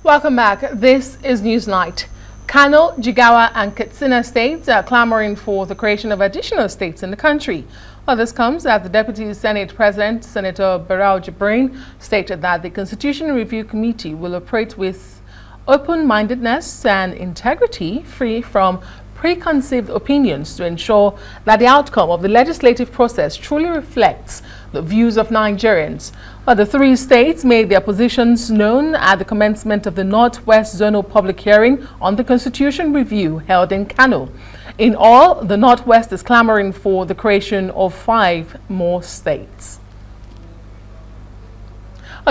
Welcome back. This is Newsnight. Kano, Jigawa and Katsina states are clamoring for the creation of additional states in the country. Well, this comes as the Deputy Senate President, Senator Barau Jibrin, stated that the Constitution Review Committee will operate with open-mindedness and integrity, free from preconceived opinions, to ensure that the outcome of the legislative process truly reflects the views of Nigerians. Well, the three states made their positions known at the commencement of the Northwest Zonal Public Hearing on the Constitution Review held in Kano. In all, the Northwest is clamoring for the creation of 5 more states.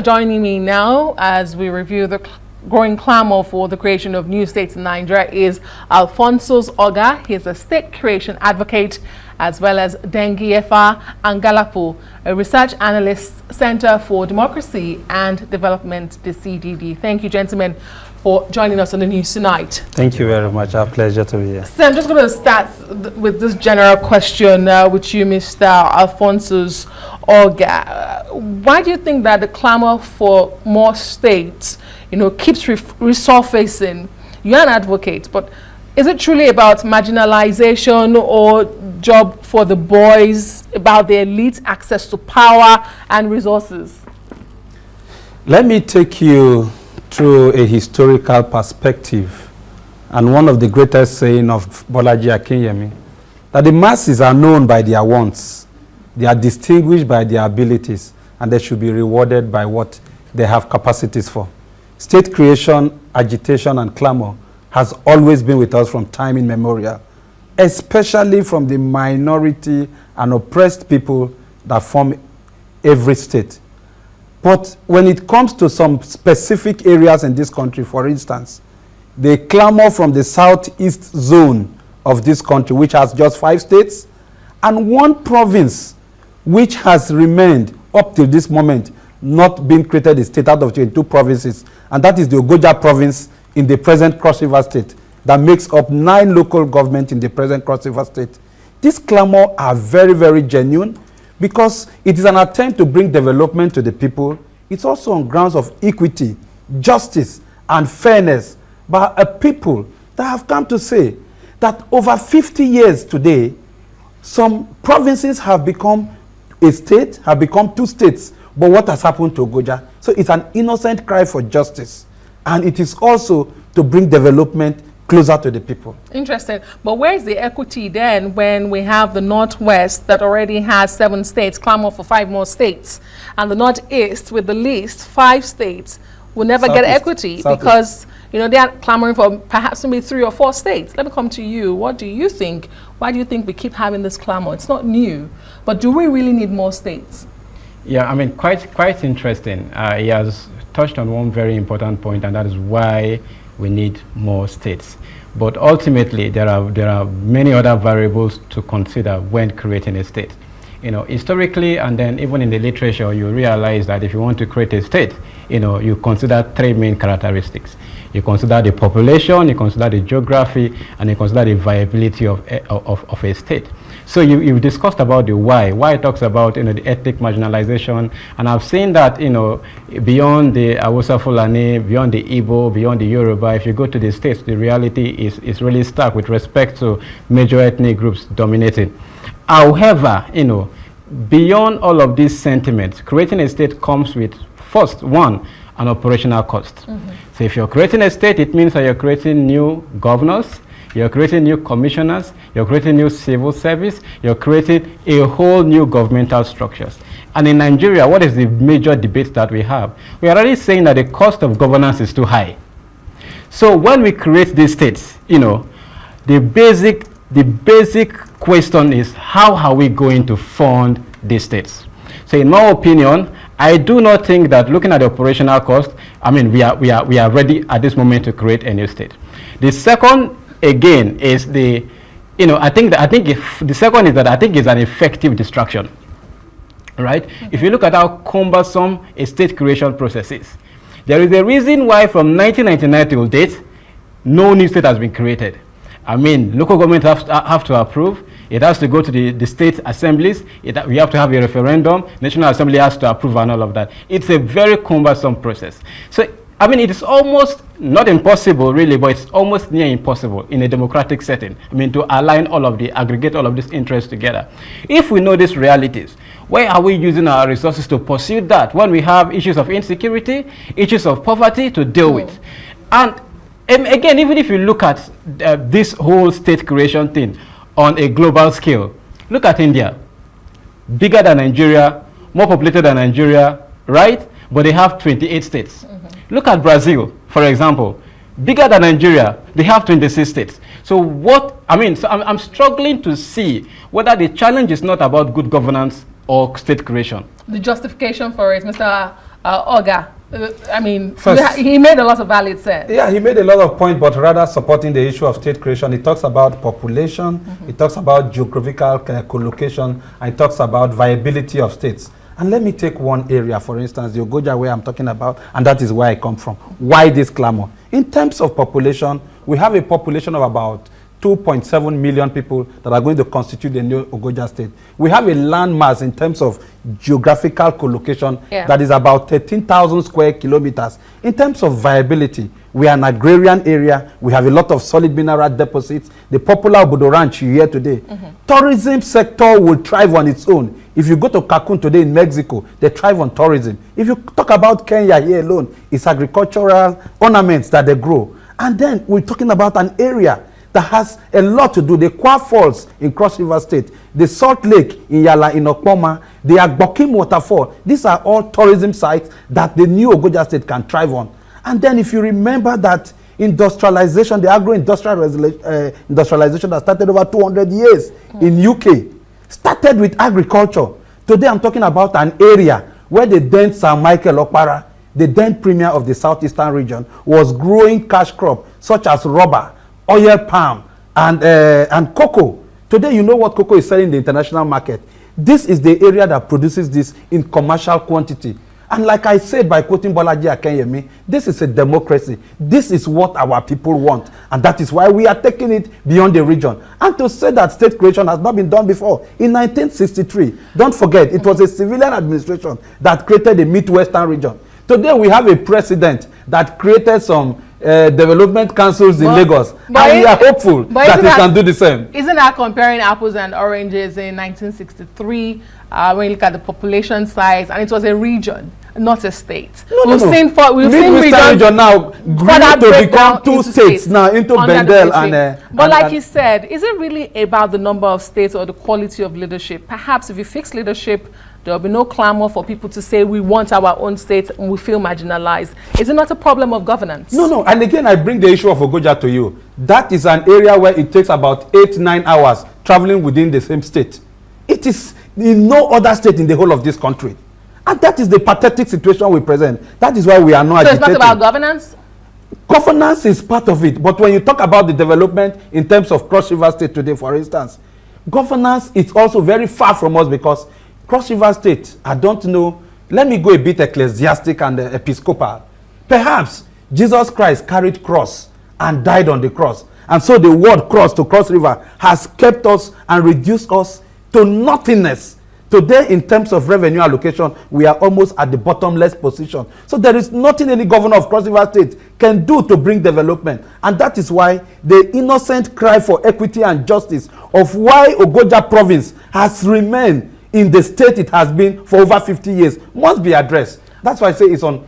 Joining me now as we review the growing clamor for the creation of new states in Nigeria is Alphonsus Ogar. He is a state creation advocate, as well as Dengiefa Angalapu, a research analyst, Center for Democracy and Development, the CDD. Thank you, gentlemen, for joining us on the news tonight. Thank you very much. Our pleasure to be here. So I'm just going to start with this general question with you, Mr. Alphonsus Ogar. Why do you think that the clamor for more states, keeps resurfacing? You're an advocate, but is it truly about marginalization or job for the boys, about the elite access to power and resources? Let me take you through a historical perspective, and one of the greatest saying of Bolaji Akinyemi, that the masses are known by their wants, they are distinguished by their abilities, and they should be rewarded by what they have capacities for. State creation, agitation, and clamor has always been with us from time immemorial, especially from the minority and oppressed people that form every state. But when it comes to some specific areas in this country, for instance, the clamor from the southeast zone of this country, which has just 5 states, and 1 province, which has remained up till this moment, not being created a state out of 22 provinces, and that is the Ogoja province in the present Cross River State, that makes up 9 local governments in the present Cross River State. These clamor are very, very genuine, because it is an attempt to bring development to the people. It's also on grounds of equity, justice, and fairness by a people that have come to say that over 50 years today, some provinces have become a state, have become 2 states. But what has happened to Ogoja? So it's an innocent cry for justice. And it is also to bring development closer to the people. Interesting. But where is the equity then when we have the Northwest that already has 7 states, clamor for 5 more states, and the Northeast with the least 5 states will never get equity because they are clamoring for perhaps maybe 3 or 4 states? Let me come to you. What do you think? Why do you think we keep having this clamor? It's not new, but do we really need more states? Yeah, I mean, quite interesting. He has touched on one very important point, and that is why we need more states. But ultimately, there are many other variables to consider when creating a state. Historically, and then even in the literature, you realize that if you want to create a state, you consider 3 main characteristics. You consider the population, you consider the geography, and you consider the viability of a state. So you've discussed about the why. Why talks about the ethnic marginalization, and I've seen that beyond the Hausa Fulani, beyond the Igbo, beyond the Yoruba. If you go to the states, the reality is really stark with respect to major ethnic groups dominating. However, beyond all of these sentiments, creating a state comes with first an operational cost. So if you're creating a state, it means that you're creating new governors, you're creating new commissioners, you're creating new civil service, you're creating a whole new governmental structures. And in Nigeria, what is the major debate that we have? We are already saying that the cost of governance is too high. So when we create these states, the basic question is, how are we going to fund these states? So in my opinion, I do not think that, looking at the operational cost, we are ready at this moment to create a new state. The second, again, is the second is that I think it's an effective distraction, right? If you look at how cumbersome a state creation process is, there is a reason why from 1999 till date, no new state has been created. Local governments have to approve. It has to go to the state assemblies. We have to have a referendum. National Assembly has to approve and all of that. It's a very cumbersome process. So I mean, it is almost not impossible, really, but it's almost near impossible in a democratic setting. I mean, to align aggregate all of these interests together. If we know these realities, where are we using our resources to pursue that when we have issues of insecurity, issues of poverty to deal with? And again, even if you look at this whole state creation thing on a global scale, look at India, bigger than Nigeria, more populated than Nigeria, right? But they have 28 states. Look at Brazil, for example, bigger than Nigeria, they have 26 states. So I'm struggling to see whether the challenge is not about good governance or state creation. The justification for it, Mr. Ogar, I mean, First, he made a lot of valid sense. Yeah, he made a lot of points, but rather supporting the issue of state creation. He talks about population, he talks about geographical collocation, and he talks about viability of states. And let me take one area, for instance, the Ogoja where I'm talking about, and that is where I come from. Why this Clamour? In terms of population, we have a population of about 2.7 million people that are going to constitute the new Ogoja state. We have a land mass in terms of geographical collocation that is about 13,000 square kilometers. In terms of viability, we are an agrarian area. We have a lot of solid mineral deposits. The popular Obodo Ranch you hear today. Tourism sector will thrive on its own. If you go to Cancun today in Mexico, they thrive on tourism. If you talk about Kenya here alone, it's agricultural ornaments that they grow. And then we're talking about an area that has a lot to do. The Kwa Falls in Cross River State, the Salt Lake in Yala in Okpoma, the Agbokim Waterfall. These are all tourism sites that the new Ogoja state can thrive on. And then if you remember that industrialization, the agro-industrial industrialization that started over 200 years in UK, started with agriculture. Today I'm talking about an area where the then Sir Michael Okpara, the then premier of the southeastern region, was growing cash crop such as rubber, oil palm, and cocoa. Today, you know what cocoa is selling in the international market. This is the area that produces this in commercial quantity. And like I said by quoting Bolaji Akenyemi, this is a democracy. This is what our people want. And that is why we are taking it beyond the region. And to say that state creation has not been done before. In 1963, don't forget, it was a civilian administration that created the Midwestern region. Today, we have a president that created some development councils in Lagos, and we are hopeful that he can do the same. Isn't that comparing apples and oranges in 1963 when you look at the population size, and it was a region, not a state? We've seen region now grew to become two states now into Bendel and but like you said, is it really about the number of states or the quality of leadership? Perhaps if you fix leadership, there will be no clamor for people to say we want our own state and we feel marginalized. Is it not a problem of governance? No. And again, I bring the issue of Ogoja to you. That is an area where it takes about 8-9 hours traveling within the same state. It is in no other state in the whole of this country. And that is the pathetic situation we present. That is why we are not agitating. So it's not about governance? Governance is part of it. But when you talk about the development in terms of Cross River State today, for instance, governance is also very far from us because Cross River State, I don't know, let me go a bit ecclesiastic and episcopal. Perhaps Jesus Christ carried cross and died on the cross. And so the word cross to Cross River has kept us and reduced us to nothingness. Today, in terms of revenue allocation, we are almost at the bottomless position. So there is nothing any governor of Cross River State can do to bring development. And that is why the innocent cry for equity and justice of why Ogoja province has remained in the state it has been for over 50 years must be addressed. That's why I say it's on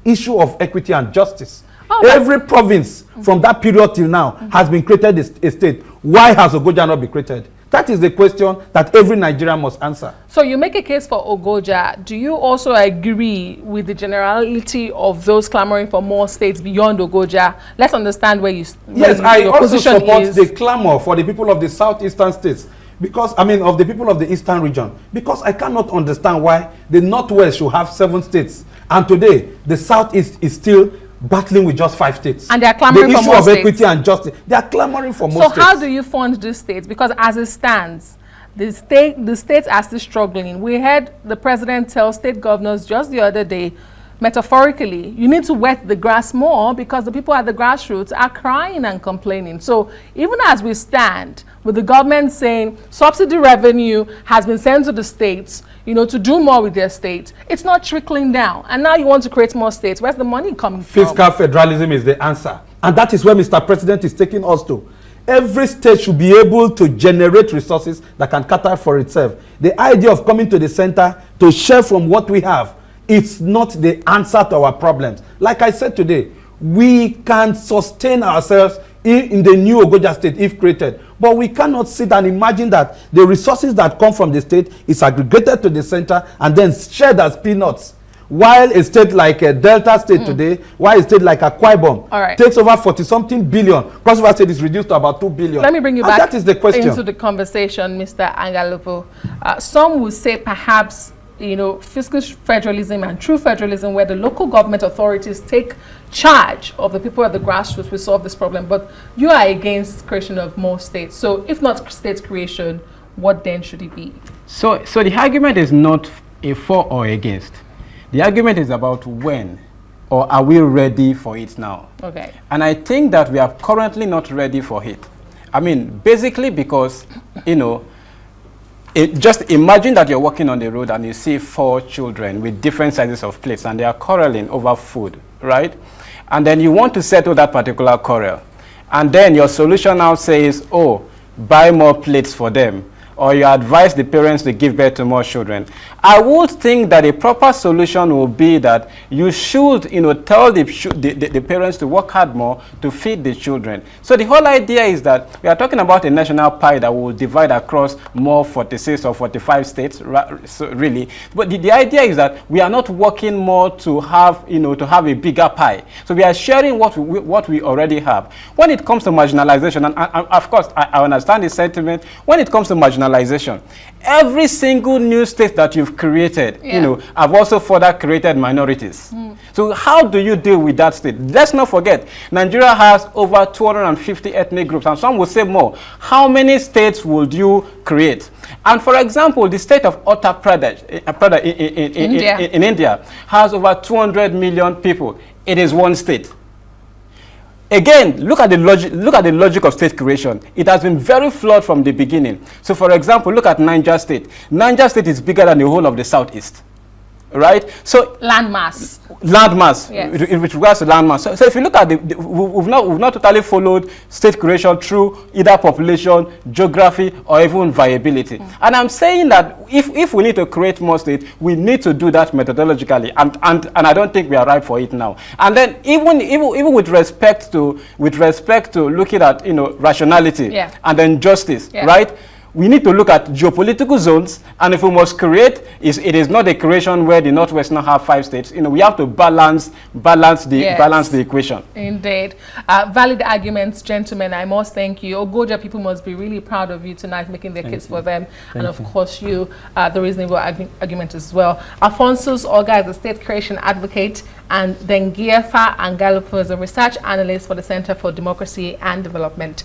issue of equity and justice. Every province from that period till now has been created a state. Why has Ogoja not been created? That is the question that every Nigerian must answer. So you make a case for Ogoja. Do you also agree with the generality of those clamoring for more states beyond Ogoja? Let's understand where you Yes, I also support the clamor for the people of the southeastern states. Because, I mean, of the people of the eastern region. Because I cannot understand why the northwest should have 7 states. And today, the southeast is still battling with just 5 states. And they are clamoring for more states. The issue of equity and justice, they are clamoring for more states. So how do you fund these states? Because as it stands, the states are still struggling. We heard the president tell state governors just the other day metaphorically, you need to wet the grass more because the people at the grassroots are crying and complaining. So even as we stand, with the government saying subsidy revenue has been sent to the states, you know, to do more with their states, it's not trickling down. And now you want to create more states. Where's the money coming from? Fiscal federalism is the answer. And that is where Mr. President is taking us to. Every state should be able to generate resources that can cater for itself. The idea of coming to the center to share from what we have, it's not the answer to our problems. Like I said today, we can sustain ourselves in the new Ogoja state if created. But we cannot sit and imagine that the resources that come from the state is aggregated to the center and then shared as peanuts. While a state like a Delta state today, while a state like Akwa Ibom takes over 40-something billion, Cross River state is reduced to about 2 billion. Let me bring you back that is the question. into the conversation, Mr. Angalapu. Some will say perhaps, you know, fiscal federalism and true federalism, where the local government authorities take charge of the people at the grassroots, will solve this problem. But you are against creation of more states. So if not state creation, what then should it be? So the argument is not a for or against. The argument is about when, or are we ready for it now? Okay. And I think that we are currently not ready for it. I mean, basically because, you know, just imagine that you're walking on the road and you see 4 children with different sizes of plates and they are quarreling over food, right? And then you want to settle that particular quarrel. And then your solution now says, oh, buy more plates for them. Or you advise the parents to give birth to more children. I would think that a proper solution will be that you should, you know, tell the parents to work hard more to feed the children. So the whole idea is that we are talking about a national pie that will divide across more 46 or 45 states, so really. But the idea is that we are not working more to have, you know, to have a bigger pie. So we are sharing what we already have. When it comes to marginalization, and of course I understand the sentiment. When it comes to marginalization, every single new state that you've created, you know, have also further created minorities. So how do you deal with that state? Let's not forget, Nigeria has over 250 ethnic groups, and some will say more. How many states would you create? And for example, the state of Uttar Pradesh in India has over 200 million people. It is one state. Again, look at the logic of state creation. It has been very flawed from the beginning. So for example, look at Niger State. Niger State is bigger than the whole of the Southeast. Right? So landmass. Yes. With regards to landmass. So if you look at we've not totally followed state creation through either population, geography, or even viability. And I'm saying that if we need to create more states, we need to do that methodologically, and I don't think we are ripe for it now. And then even with respect to looking at, you know, rationality and then justice, right? We need to look at geopolitical zones, and if we must create, it is not a creation where the Northwest now have 5 states. You know, we have to balance the equation. Indeed. Valid arguments, gentlemen. I must thank you. Ogoja people must be really proud of you tonight, making their case for them. And of course you, the reasonable argument as well. Alphonsus Ogar is a state creation advocate, and then Giefa Angalapu is a research analyst for the Center for Democracy and Development.